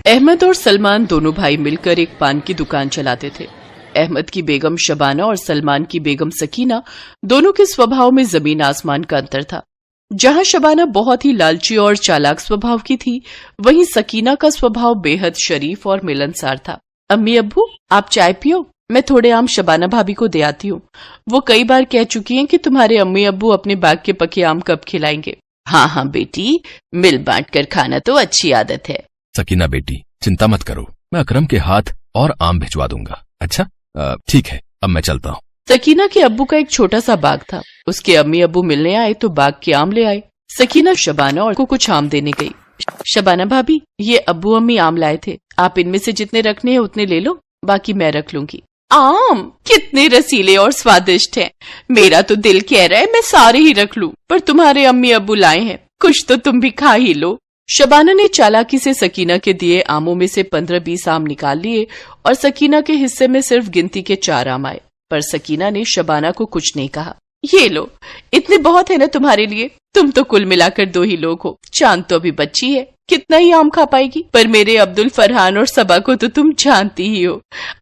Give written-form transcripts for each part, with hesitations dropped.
अहमद और सलमान दोनों भाई मिलकर एक पान की दुकान चलाते थे। अहमद की बेगम शबाना और सलमान की बेगम सकीना दोनों के स्वभाव में जमीन आसमान का अंतर था। जहां शबाना बहुत ही लालची और चालाक स्वभाव की थी, वहीं सकीना का स्वभाव बेहद शरीफ और मिलनसार था। अम्मी अब्बू, आप चाय पियो, मैं थोड़े आम शबाना भाभी को दे आती हूँ। वो कई बार कह चुकी हैं कि तुम्हारे अम्मी अब्बू अपने बाग के पके आम कब खिलाएंगे। हाँ हाँ बेटी, मिल बांट कर खाना तो अच्छी आदत है। सकीना बेटी, चिंता मत करो, मैं अकरम के हाथ और आम भिजवा दूंगा। अच्छा ठीक है, अब मैं चलता हूँ। सकीना के अब्बू का एक छोटा सा बाग था। उसके अम्मी अब्बू मिलने आए तो बाग के आम ले आए। सकीना शबाना और को कुछ आम देने गई। शबाना भाभी, ये अब्बू अम्मी आम लाए थे, आप इनमें से जितने रखने हैं उतने ले लो, बाकी मैं रख लूंगी। आम कितने रसीले और स्वादिष्ट हैं। मेरा तो दिल कह रहा है मैं सारे ही रख लूं, पर तुम्हारे अम्मी अब्बू लाए हैं, कुछ तो तुम भी खा ही लो। शबाना ने चालाकी से सकीना के दिए आमों में से 15-20 आम निकाल लिए और सकीना के हिस्से में सिर्फ गिनती के 4 आम आए, पर सकीना ने शबाना को कुछ नहीं कहा। ये लो, इतने बहुत है ना तुम्हारे लिए, तुम तो कुल मिलाकर 2 ही लोग हो। चांद तो अभी बच्ची है, कितना ही आम खा पाएगी, पर मेरे अब्दुल फरहान और सबा को तो तुम जानती ही हो,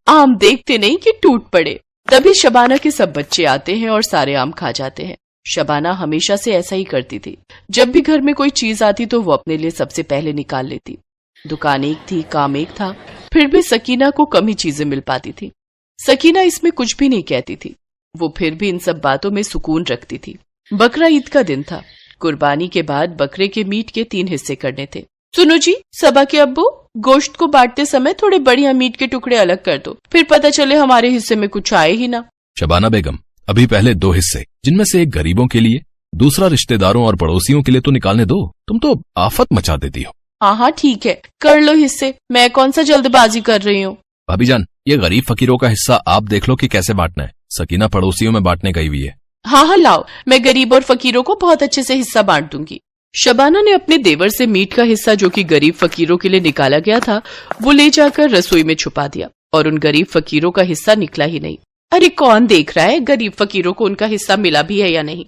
आम देखते नहीं कि टूट पड़े। तभी शबाना के सब बच्चे आते हैं और सारे आम खा जाते हैं। शबाना हमेशा से ऐसा ही करती थी। जब भी घर में कोई चीज आती तो वो अपने लिए सबसे पहले निकाल लेती। दुकान एक थी, काम एक था, फिर भी सकीना को कम ही चीजें मिल पाती थी। सकीना इसमें कुछ भी नहीं कहती थी, वो फिर भी इन सब बातों में सुकून रखती थी। बकरा ईद का दिन था। कुर्बानी के बाद बकरे के मीट के 3 हिस्से करने थे। सुनो जी, सबा के अब्बू, गोश्त को बांटते समय थोड़े बढ़िया मीट के टुकड़े अलग कर दो, फिर पता चले हमारे हिस्से में कुछ आए ही ना। शबाना बेगम, अभी पहले 2 हिस्से, जिनमें से एक गरीबों के लिए, दूसरा रिश्तेदारों और पड़ोसियों के लिए तो निकालने दो। तुम तो आफत मचा देती हो। हाँ ठीक है, कर लो हिस्से, मैं कौन सा जल्दबाजी कर रही हूँ। भाभी जान, ये गरीब फकीरों का हिस्सा आप देख लो कि कैसे बांटना है। सकीना पड़ोसियों में बांटने गई हुई है। हाँ लाओ, मैं गरीब और फकीरों को बहुत अच्छे से हिस्सा बांट दूंगी। शबाना ने अपने देवर से मीट का हिस्सा, जो कि गरीब फकीरों के लिए निकाला गया था, वो ले जाकर रसोई में छुपा दिया और उन गरीब फकीरों का हिस्सा निकला ही नहीं। अरे कौन देख रहा है गरीब फकीरों को उनका हिस्सा मिला भी है या नहीं?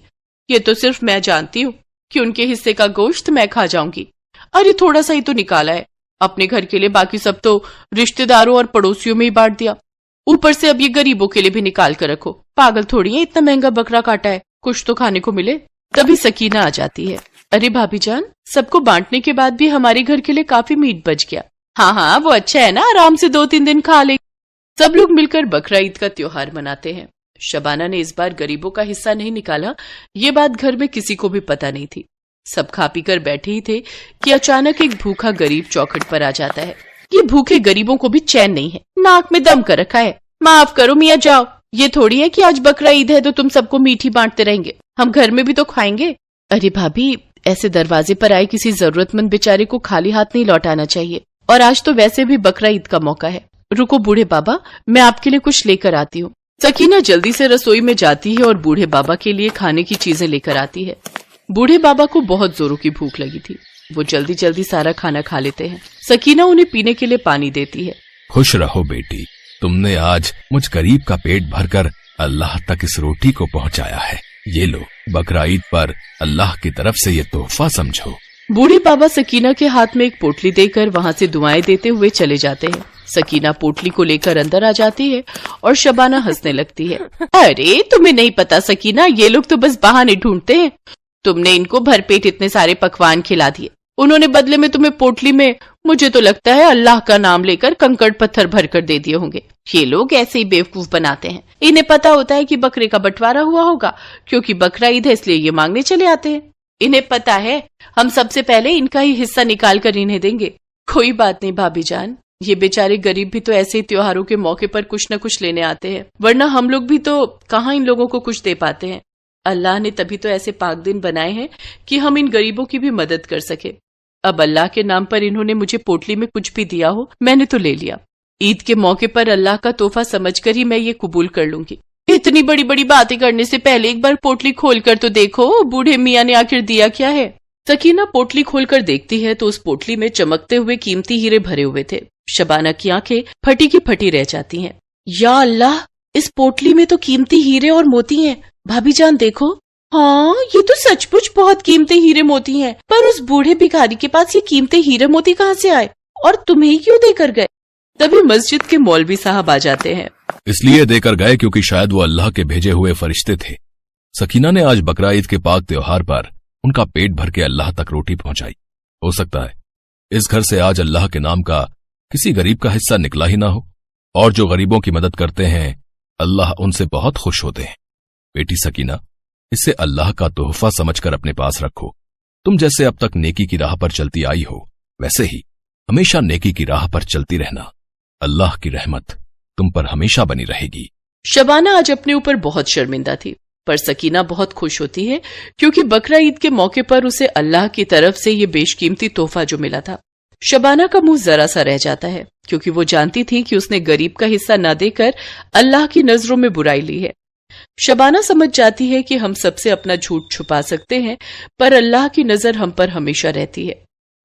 ये तो सिर्फ मैं जानती हूँ कि उनके हिस्से का गोश्त मैं खा जाऊंगी। अरे थोड़ा सा ही तो निकाला है अपने घर के लिए, बाकी सब तो रिश्तेदारों और पड़ोसियों में ही बांट दिया। ऊपर से अब ये गरीबों के लिए भी निकाल कर रखो। पागल थोड़ी है, इतना महंगा बकरा काटा है, कुछ तो खाने को मिले। तभी सकीना आ जाती है। अरे भाभी जान, सबको बांटने के बाद भी हमारे घर के लिए काफी मीट बच गया। हाँ वो अच्छा है ना, आराम से 2-3 दिन खा ले। सब लोग मिलकर बकरा ईद का त्योहार मनाते हैं। शबाना ने इस बार गरीबों का हिस्सा नहीं निकाला, ये बात घर में किसी को भी पता नहीं थी। सब खा पी कर बैठे ही थे कि अचानक एक भूखा गरीब चौखट पर आ जाता है। ये भूखे गरीबों को भी चैन नहीं है, नाक में दम कर रखा है। माफ करो मियाँ, जाओ, ये थोड़ी है कि आज बकरा ईद है तो तुम सबको मीठी बांटते रहेंगे, हम घर में भी तो खाएंगे। अरे भाभी, ऐसे दरवाजे पर आए किसी जरूरतमंद बेचारे को खाली हाथ नहीं लौटाना चाहिए, और आज तो वैसे भी बकरा ईद का मौका है। रुको बूढ़े बाबा, मैं आपके लिए कुछ लेकर आती हूँ। सकीना जल्दी से रसोई में जाती है और बूढ़े बाबा के लिए खाने की चीजें लेकर आती है। बूढ़े बाबा को बहुत जोरों की भूख लगी थी, वो जल्दी जल्दी सारा खाना खा लेते हैं। सकीना उन्हें पीने के लिए पानी देती है। खुश रहो बेटी, तुमने आज मुझ गरीब का पेट भरकर अल्लाह तक इस रोटी को पहुंचाया है। ये लो, बकरा ईद पर अल्लाह की तरफ से ये तोहफा समझो। बूढ़े बाबा सकीना के हाथ में एक पोटली देकर वहाँ से दुआएं देते हुए चले जाते हैं। सकीना पोटली को लेकर अंदर आ जाती है और शबाना हंसने लगती है। अरे तुम्हें नहीं पता सकीना, ये लोग तो बस बहाने ढूंढते हैं। तुमने इनको भरपेट इतने सारे पकवान खिला दिए, उन्होंने बदले में तुम्हें पोटली में, मुझे तो लगता है अल्लाह का नाम लेकर कंकड़ पत्थर भर कर दे दिए होंगे। ये लोग ऐसे ही बेवकूफ बनाते हैं। इन्हें पता होता है कि बकरे का बंटवारा हुआ होगा, क्योंकि बकरा ईद है इसलिए ये मांगने चले आते हैं। इन्हें पता है हम सबसे पहले इनका ही हिस्सा निकाल कर इन्हें देंगे। कोई बात नहीं भाभी जान, ये बेचारे गरीब भी तो ऐसे ही त्योहारों के मौके पर कुछ न कुछ लेने आते हैं, वरना हम लोग भी तो कहाँ इन लोगों को कुछ दे पाते हैं। अल्लाह ने तभी तो ऐसे पाक दिन बनाए हैं कि हम इन गरीबों की भी मदद कर सके। अब अल्लाह के नाम पर इन्होंने मुझे पोटली में कुछ भी दिया हो, मैंने तो ले लिया। ईद के मौके पर अल्लाह का तोहफा समझकर ही मैं ये कबूल कर लूंगी। इतनी बड़ी बड़ी बातें करने से पहले एक बार पोटली खोलकर तो देखो, बूढ़े मियाँ ने आखिर दिया क्या है। सकीना पोटली खोलकर देखती है तो उस पोटली में चमकते हुए कीमती हीरे भरे हुए थे। शबाना की आंखें फटी की फटी रह जाती हैं। या अल्लाह, इस पोटली में तो कीमती हीरे और मोती हैं। भाभी जान देखो, हाँ ये तो सचमुच बहुत कीमती हीरे मोती हैं, पर उस बूढ़े भिखारी के पास ये कीमती हीरे मोती कहाँ से आए? और तुम्हें ही क्यों देकर गए? तभी मस्जिद के मौलवी साहब आ जाते हैं। इसलिए देकर गए क्योंकि शायद वो अल्लाह के भेजे हुए फरिश्ते थे। सकीना ने आज बकरा ईद के पाक त्योहार पर उनका पेट भर के अल्लाह तक रोटी पहुंचाई। हो सकता है इस घर से आज अल्लाह के नाम का किसी गरीब का हिस्सा निकला ही ना हो, और जो गरीबों की मदद करते हैं अल्लाह उनसे बहुत खुश होते हैं। बेटी सकीना, इसे अल्लाह का तोहफा समझकर अपने पास रखो। तुम जैसे अब तक नेकी की राह पर चलती आई हो, वैसे ही हमेशा नेकी की राह पर चलती रहना। अल्लाह की रहमत तुम पर हमेशा बनी रहेगी। शबाना आज अपने ऊपर बहुत शर्मिंदा थी, पर सकीना बहुत खुश होती है क्योंकि बकरा ईद के मौके पर उसे अल्लाह की तरफ से ये बेशकीमती तोहफा जो मिला था। शबाना का मुंह जरा सा रह जाता है क्योंकि वो जानती थी कि उसने गरीब का हिस्सा न देकर अल्लाह की नजरों में बुराई ली है। शबाना समझ जाती है कि हम सबसे अपना झूठ छुपा सकते हैं, पर अल्लाह की नजर हम पर हमेशा रहती है।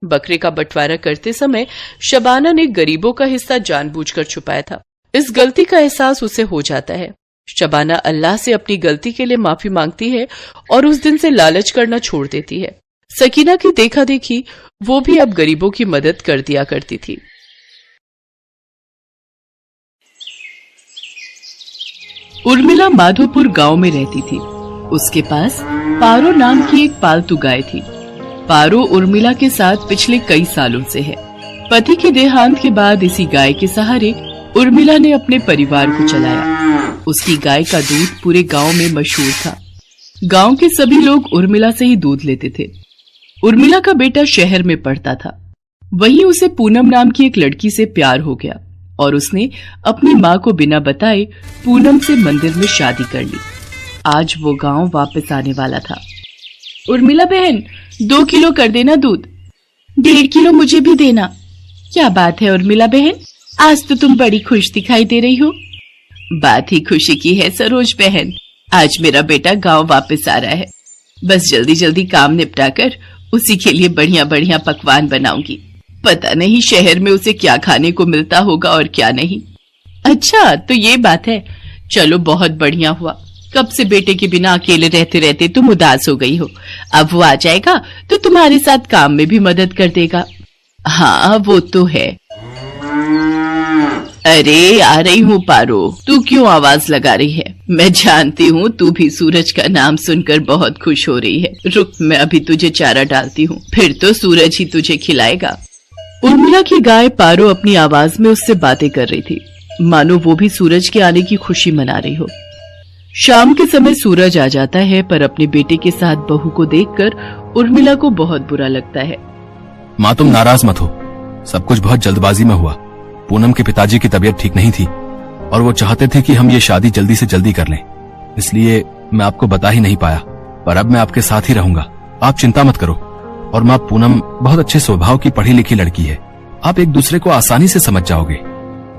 बकरे का बंटवारा करते समय शबाना ने गरीबों का हिस्सा जानबूझकर छुपाया था। इस गलती का एहसास उसे हो जाता है। शबाना अल्लाह से अपनी गलती के लिए माफी मांगती है और उस दिन से लालच करना छोड़ देती है। सकीना की देखा देखी वो भी अब गरीबों की मदद कर दिया करती थी। उर्मिला माधोपुर गांव में रहती थी। उसके पास पारो नाम की एक पालतू गाय थी। पारो उर्मिला के साथ पिछले कई सालों से है। पति के देहांत के बाद इसी गाय के सहारे उर्मिला ने अपने परिवार को चलाया। उसकी गाय का दूध पूरे गांव में मशहूर था। गांव के सभी लोग उर्मिला से ही दूध लेते थे। उर्मिला का बेटा शहर में पढ़ता था। वहीं उसे पूनम नाम की एक लड़की से प्यार हो गया और उसने अपनी माँ को बिना बताए पूनम से मंदिर में शादी कर ली। आज वो गांव वापस आने वाला था। उर्मिला बहन, 2 किलो कर देना दूध। 1.5 किलो मुझे भी देना। क्या बात है उर्मिला बहन, आज तो तुम बड़ी खुश दिखाई दे रही हो। बात ही खुशी की है सरोज बहन, आज मेरा बेटा गांव वापस आ रहा है। बस जल्दी जल्दी काम निपटाकर उसी के लिए बढ़िया बढ़िया पकवान बनाऊंगी। पता नहीं शहर में उसे क्या खाने को मिलता होगा और क्या नहीं। अच्छा तो ये बात है, चलो बहुत बढ़िया हुआ। कब से बेटे के बिना अकेले रहते रहते तुम उदास हो गई हो। अब वो आ जाएगा तो तुम्हारे साथ काम में भी मदद कर देगा। हाँ वो तो है। अरे आ रही हूँ पारो, तू क्यों आवाज लगा रही है? मैं जानती हूँ तू भी सूरज का नाम सुनकर बहुत खुश हो रही है। रुक, मैं अभी तुझे चारा डालती हूँ, फिर तो सूरज ही तुझे खिलाएगा। उर्मिला की गाय पारो अपनी आवाज में उससे बातें कर रही थी, मानो वो भी सूरज के आने की खुशी मना रही हो। शाम के समय सूरज आ जाता है, पर अपने बेटे के साथ बहू को देखकर उर्मिला को बहुत बुरा लगता है। माँ तुम नाराज मत हो, सब कुछ बहुत जल्दबाजी में हुआ। पूनम के पिताजी की तबीयत ठीक नहीं थी और वो चाहते थे कि हम ये शादी जल्दी से जल्दी कर लें, इसलिए मैं आपको बता ही नहीं पाया, पर अब मैं आपके साथ ही रहूंगा। आप चिंता मत करो। और माँ पूनम बहुत अच्छे स्वभाव की पढ़ी लिखी लड़की है, आप एक दूसरे को आसानी से समझ जाओगे।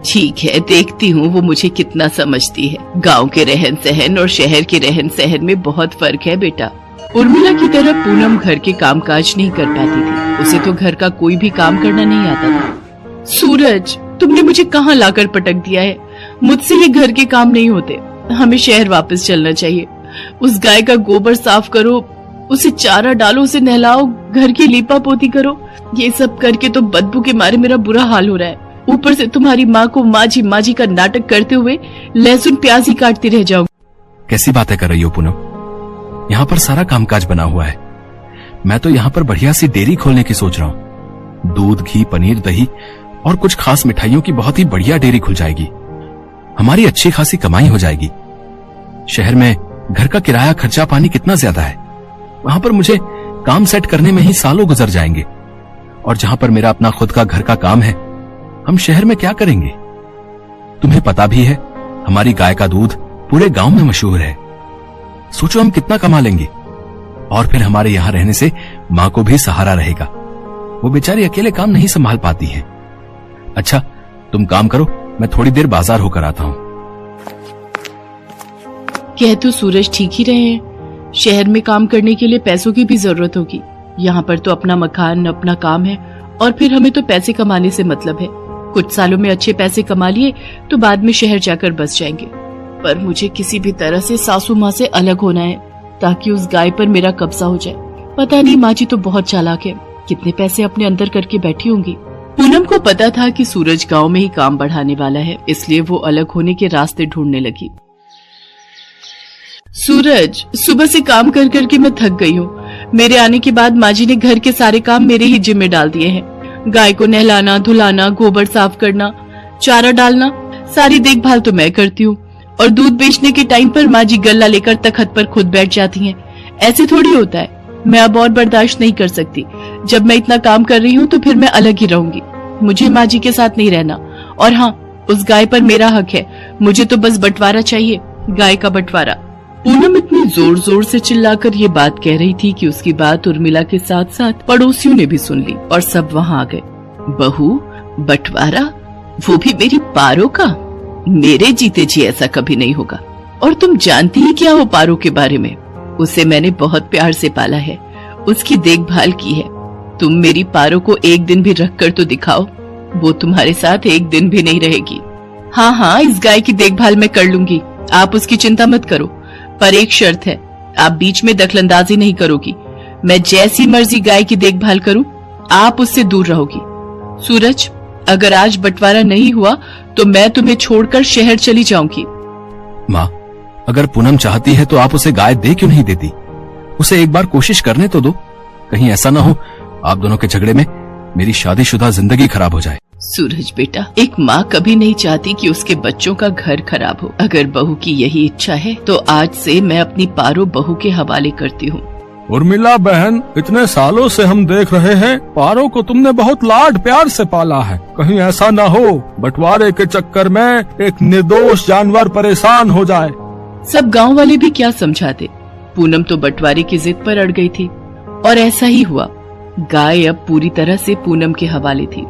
ठीक है, देखती हूँ वो मुझे कितना समझती है। गांव के रहन सहन और शहर के रहन सहन में बहुत फर्क है बेटा। उर्मिला की तरह पूनम घर के कामकाज नहीं कर पाती थी। उसे तो घर का कोई भी काम करना नहीं आता था। सूरज, तुमने मुझे कहाँ लाकर पटक दिया है? मुझसे ये घर के काम नहीं होते। हमें शहर वापस चलना चाहिए। उस गाय का गोबर साफ करो, उसे चारा डालो, उसे नहलाओ, घर की लीपा पोती करो। ये सब करके तो बदबू के मारे मेरा बुरा हाल हो रहा है। ऊपर से तुम्हारी माँ को माँ जी का नाटक करते हुए लहसुन प्याज ही काटती रह जाओ। कैसी बातें कर रही हो पूनम? यहाँ पर सारा कामकाज बना हुआ है। मैं तो यहाँ पर बढ़िया सी डेयरी खोलने की सोच रहा हूँ। दूध, घी, पनीर, दही और कुछ खास मिठाइयों की बहुत ही बढ़िया डेयरी खुल जाएगी। हमारी अच्छी खासी कमाई हो जाएगी। शहर में घर का किराया, खर्चा पानी कितना ज्यादा है। वहां पर मुझे काम सेट करने में ही सालों गुजर जाएंगे, और जहां पर मेरा अपना खुद का घर का काम है, हम शहर में क्या करेंगे? तुम्हें पता भी है हमारी गाय का दूध पूरे गांव में मशहूर है। सोचो हम कितना कमा लेंगे, और फिर हमारे यहाँ रहने से माँ को भी सहारा रहेगा। वो बेचारी अकेले काम नहीं संभाल पाती है। अच्छा तुम काम करो, मैं थोड़ी देर बाजार होकर आता हूँ। कह तो सूरज ठीक ही रहे हैं। शहर में काम करने के लिए पैसों की भी जरूरत होगी। यहाँ पर तो अपना मकान, अपना काम है, और फिर हमें तो पैसे कमाने से मतलब है। कुछ सालों में अच्छे पैसे कमा लिए तो बाद में शहर जाकर बस जाएंगे। पर मुझे किसी भी तरह से सासू माँ से अलग होना है, ताकि उस गाय पर मेरा कब्जा हो जाए। पता नहीं, माँ जी तो बहुत चालाक है, कितने पैसे अपने अंदर करके बैठी होंगी। पूनम को पता था कि सूरज गांव में ही काम बढ़ाने वाला है, इसलिए वो अलग होने के रास्ते ढूंढने लगी। सूरज, सुबह से काम कर करके मैं थक गई हूँ। मेरे आने के बाद माँ जी ने घर के सारे काम मेरे ही जिम्मे डाल दिए हैं। गाय को नहलाना, धुलाना, गोबर साफ करना, चारा डालना, सारी देखभाल तो मैं करती हूँ। और दूध बेचने के टाइम पर माँ जी गल्ला लेकर तख्त पर खुद बैठ जाती हैं। ऐसे थोड़ी होता है। मैं अब और बर्दाश्त नहीं कर सकती। जब मैं इतना काम कर रही हूँ तो फिर मैं अलग ही रहूंगी। मुझे माँ जी के साथ नहीं रहना। और हाँ, उस गाय पर मेरा हक है। मुझे तो बस बंटवारा चाहिए, गाय का बंटवारा। पूनम इतनी जोर जोर से चिल्लाकर ये बात कह रही थी कि उसकी बात उर्मिला के साथ साथ पड़ोसियों ने भी सुन ली और सब वहाँ आ गए। बहू, बंटवारा, वो भी मेरी पारो का? मेरे जीते जी ऐसा कभी नहीं होगा। और तुम जानती ही क्या हो पारो के बारे में? उसे मैंने बहुत प्यार से पाला है, उसकी देखभाल की है। तुम मेरी पारो को एक दिन भी रख कर तो दिखाओ, वो तुम्हारे साथ एक दिन भी नहीं रहेगी। हाँ हाँ, इस गाय की देखभाल मैं कर लूंगी, आप उसकी चिंता मत करो। पर एक शर्त है, आप बीच में दखलंदाजी नहीं करोगी। मैं जैसी मर्जी गाय की देखभाल करूं, आप उससे दूर रहोगी। सूरज, अगर आज बंटवारा नहीं हुआ तो मैं तुम्हें छोड़कर शहर चली जाऊंगी। माँ, अगर पूनम चाहती है तो आप उसे गाय दे क्यों नहीं देती? उसे एक बार कोशिश करने तो दो। कहीं ऐसा ना हो आप दोनों के झगड़े में मेरी शादीशुदा जिंदगी खराब हो जाए। सूरज बेटा, एक माँ कभी नहीं चाहती कि उसके बच्चों का घर खराब हो। अगर बहू की यही इच्छा है तो आज से मैं अपनी पारो बहू के हवाले करती हूँ। उर्मिला बहन, इतने सालों से हम देख रहे हैं पारो को तुमने बहुत लाड प्यार से पाला है। कहीं ऐसा ना हो बंटवारे के चक्कर में एक निर्दोष जानवर परेशान हो जाए। सब गांव वाले भी क्या समझाते। पूनम तो बंटवारे की जिद पर अड़ गई थी और ऐसा ही हुआ। गाय अब पूरी तरह से पूनम के हवाले थी।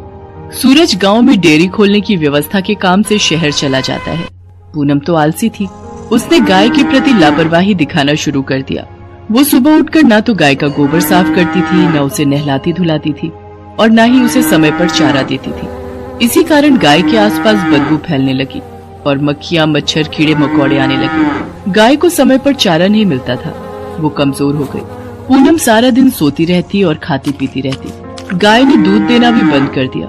सूरज गांव में डेयरी खोलने की व्यवस्था के काम से शहर चला जाता है। पूनम तो आलसी थी, उसने गाय के प्रति लापरवाही दिखाना शुरू कर दिया। वो सुबह उठकर ना तो गाय का गोबर साफ करती थी, न उसे नहलाती धुलाती थी और न ही उसे समय पर चारा देती थी। इसी कारण गाय के आसपास बदबू फैलने लगी और मक्खियां, मच्छर, कीड़े मकोड़े आने लगे। गाय को समय पर चारा नहीं मिलता था, वो कमजोर हो गई। पूनम सारा दिन सोती रहती और खाती पीती रहती। गाय ने दूध देना भी बंद कर दिया।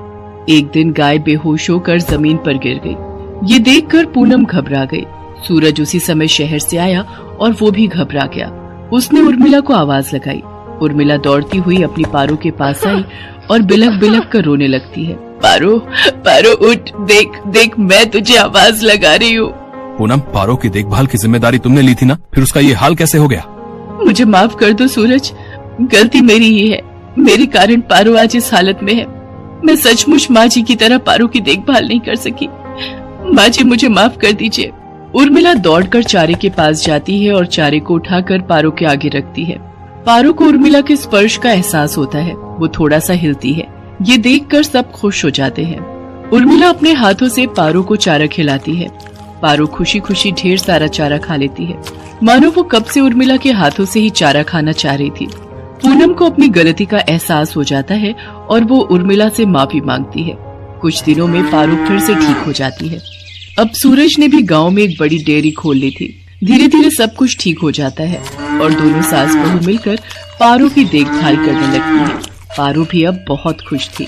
एक दिन गाय बेहोश होकर जमीन पर गिर गई। ये देखकर पूनम घबरा गई। सूरज उसी समय शहर से आया और वो भी घबरा गया। उसने उर्मिला को आवाज लगाई। उर्मिला दौड़ती हुई अपनी पारो के पास आई और बिलख बिलख कर रोने लगती है। पारो, पारो उठ, देख देख, मैं तुझे आवाज लगा रही हूँ। पूनम, पारो की देखभाल की जिम्मेदारी तुमने ली थी ना, फिर उसका ये हाल कैसे हो गया? मुझे माफ कर दो सूरज, गलती मेरी ही है। मेरे कारण पारो आज इस हालत में है। मैं सचमुच माँ जी की तरह पारो की देखभाल नहीं कर सकी। माँ जी, मुझे माफ कर दीजिए। उर्मिला दौड़कर चारे के पास जाती है और चारे को उठाकर पारो के आगे रखती है। पारो को उर्मिला के स्पर्श का एहसास होता है, वो थोड़ा सा हिलती है। ये देखकर सब खुश हो जाते हैं। उर्मिला अपने हाथों से पारो को चारा खिलाती है। पारो खुशी खुशी ढेर सारा चारा खा लेती है, मानो वो कब से उर्मिला के हाथों से ही चारा खाना चाह रही थी। पूनम को अपनी गलती का एहसास हो जाता है और वो उर्मिला से माफी मांगती है। कुछ दिनों में पारो फिर से ठीक हो जाती है। अब सूरज ने भी गांव में एक बड़ी डेयरी खोल ली थी। धीरे धीरे सब कुछ ठीक हो जाता है और दोनों सास बहू मिलकर पारो की देखभाल करने लगती है। पारो भी अब बहुत खुश थी।